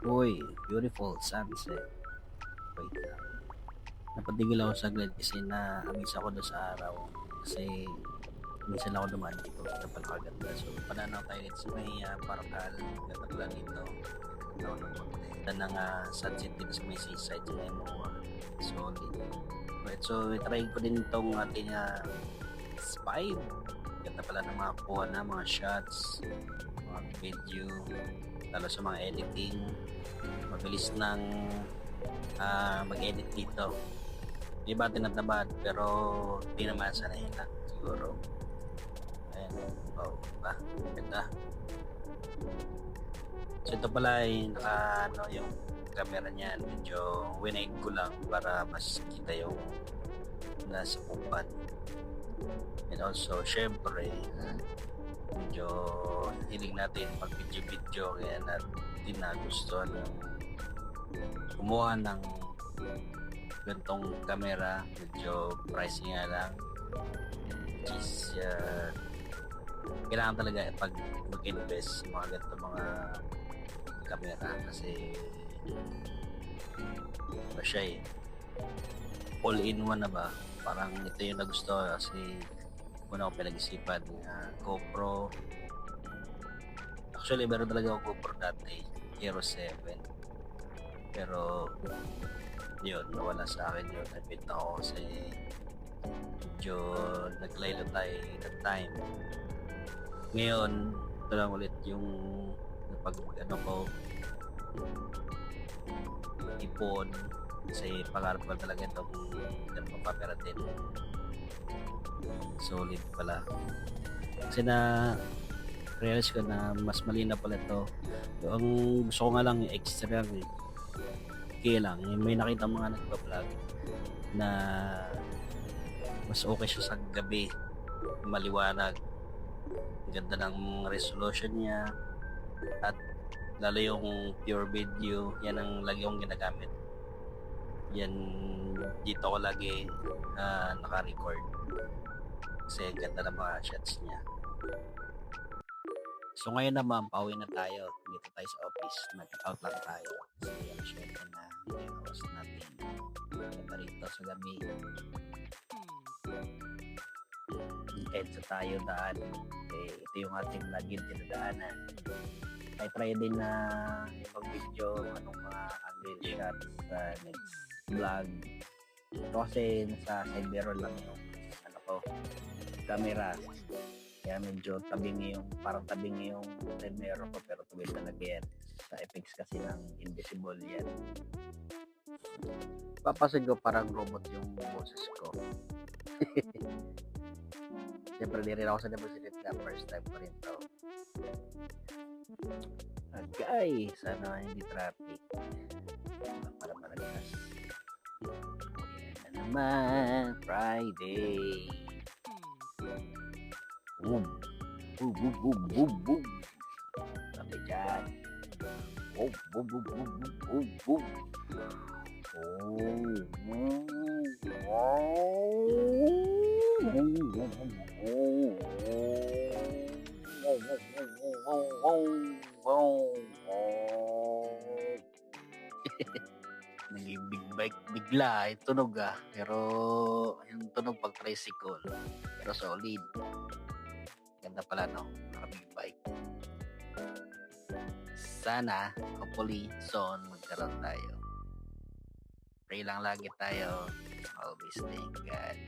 Uy, beautiful sunset. Wait lang. Napatigil ako saglit kasi na-amaze ako doon sa araw. Kasi minsan ako dumaan dito. Napakaganda. So, pananaw tayo dito sa may Parakal. Ganda pala dito. Ako ng konti. Ganda ng sunset dito sa may seaside sa may Moa. Solid. Right, so, try ko din itong ating spy. Ganda pala ng mga kuha na mga shots, mga video, lalo sa mga editing. Mabilis ng mag-edit dito. Di ba tinatabad pero di naman sanay lang siguro. Ayan. Oh, diba? Ganda. So ito pala ay yung camera niyan. Medyo winaid ko lang para mas kita yung nasa upan. And also, syempre, medyo hiling natin pag video kaya natin na gusto kumuha ng gantong camera. Medyo pricey nga lang, which is kailangan talaga pag mag-invest mga ganito mga camera kasi ba siya all in one na ba, parang ito yung nagusto kasi una ko pinag-isipan GoPro. Actually meron talaga ako GoPro dati, Hero 7, pero yun, nawala sa akin yun. Nabita ko kasi medyo naglaylo tayo that time. Ngayon, ito lang ulit yung napag ko ipon kasi pangarap ko talaga itong ganitong camera din. Solid pala. Kasi realize ko na mas malinaw pala ito. Ang gusto ko nga lang yung extra okay lang. May nakita mga nagpa-vlog na mas okay siya sa gabi, maliwanag, ganda ng resolution niya, at lalo yung pure video, yan ang lagi kong ginagamit. Yan dito ko lagi naka-record kasi ganda ng mga shots niya. So ngayon naman, pauwi na tayo. Dito tayo sa office. Mag-out lang tayo. Kasi syempre na i-house natin. Ganda rito sa gabi. I-edsa tayo daan. Ito yung ating laging tinadaanan. I try din na mag-video anong mga angle shot sa next vlog. Ito kasi nasa side mirror lang yung camera. Kaya medyo tabing yung side mirror ko, pero tuwid talaga yan. Sa effects kasi ng invisible yan. Papasin ko parang robot yung boses ko. Siyempre di rin ako sa deposit na first time ko rin to. Okay, sana hindi traffic. Para malagas. Yan na naman, Friday. Boom. Boom, boom, boom, boom, boom. Sabi dyan. Boom, boom, boom, boom, boom, boom, boom. Naging big bike bigla, tunog pero yung tunog pag tricycle, pero solid. Ganda pala no, mga big bike. Sana, hopefully, soon magkaroon tayo. Pray lang lagi tayo. Always thank God.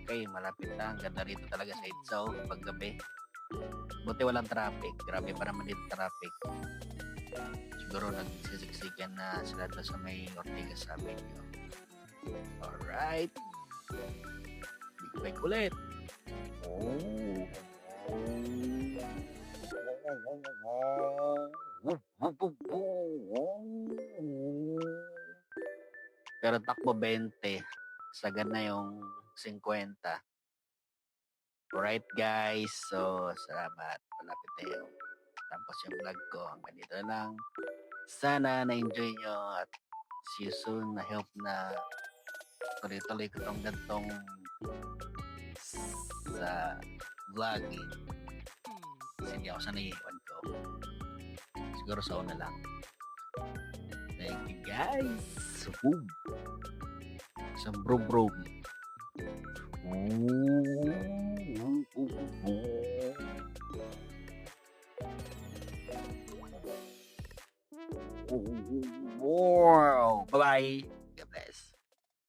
Okay, malapit na. Ang ganda rito talaga sa Itzaw paggabi. Buti walang traffic. Grabe pa naman dito traffic. Siguro nagsisiksikan na sila doon sa may Ortigas Avenue. Alright. Big bike ulit. Pero takbo 20. Sagad na yung 50. Alright guys. So, salamat. Malapit tayo. Tapos yung vlog ko. Hanggang dito na lang. Sana na-enjoy nyo at see you soon. I hope na tuloy-tuloy ko tong gantong sa vlogging. Kasi hindi ako sanay iwan ko. Siguro sa una lang. guys. Boom. Isang bro. Wow. Bye-bye.